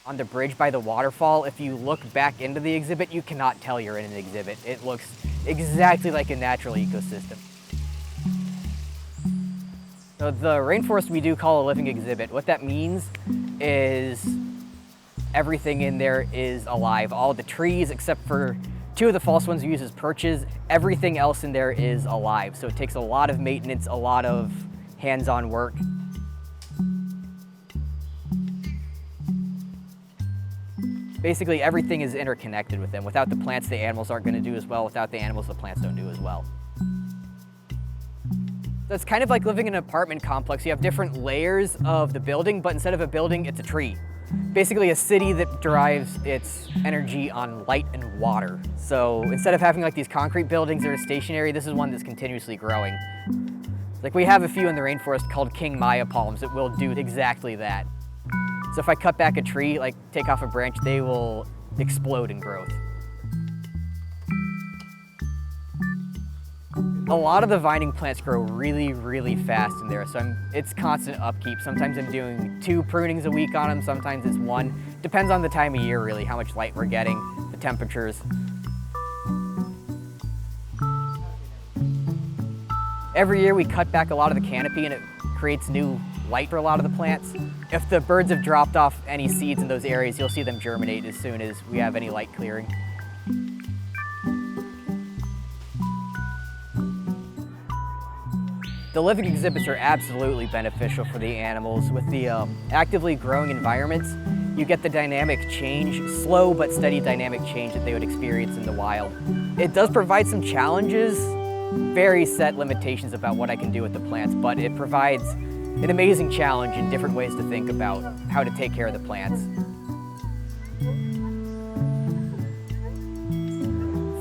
On the bridge by the waterfall, if you look back into the exhibit, you cannot tell you're in an exhibit. It looks exactly like a natural ecosystem. So the rainforest we do call a living exhibit. What that means is everything in there is alive. All the trees, except for 2 of the false ones we use as perches, everything else in there is alive. So it takes a lot of maintenance, a lot of hands-on work. Basically, everything is interconnected with them. Without the plants, the animals aren't going to do as well. Without the animals, the plants don't do as well. So it's kind of like living in an apartment complex. You have different layers of the building, but instead of a building, it's a tree. Basically a city that derives its energy on light and water. So instead of having like these concrete buildings that are stationary, this is one that's continuously growing. Like we have a few in the rainforest called King Maya palms that will do exactly that. So if I cut back a tree, like take off a branch, they will explode in growth. A lot of the vining plants grow really, really fast in there, so it's constant upkeep. Sometimes I'm doing 2 prunings a week on them, sometimes it's 1. Depends on the time of year, really, how much light we're getting, the temperatures. Every year we cut back a lot of the canopy and it creates new light for a lot of the plants. If the birds have dropped off any seeds in those areas, you'll see them germinate as soon as we have any light clearing. The living exhibits are absolutely beneficial for the animals. With the actively growing environments, you get the dynamic change, slow but steady dynamic change that they would experience in the wild. It does provide some challenges, very set limitations about what I can do with the plants, but it provides an amazing challenge in different ways to think about how to take care of the plants.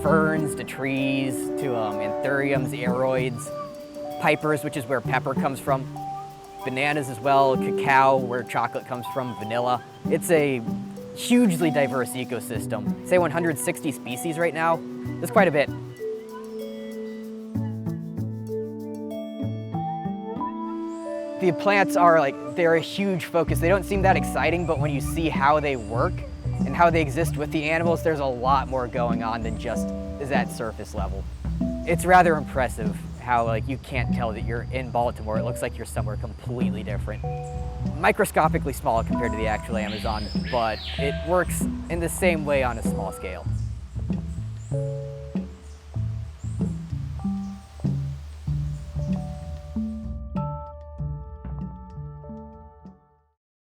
Ferns to trees to anthuriums, aroids, pipers, which is where pepper comes from, bananas as well, cacao, where chocolate comes from, vanilla. It's a hugely diverse ecosystem. Say 160 species right now. That's quite a bit. The plants are they're a huge focus. They don't seem that exciting, but when you see how they work and how they exist with the animals, there's a lot more going on than just that surface level. It's rather impressive how you can't tell that you're in Baltimore. It looks like you're somewhere completely different. Microscopically small compared to the actual Amazon, but it works in the same way on a small scale.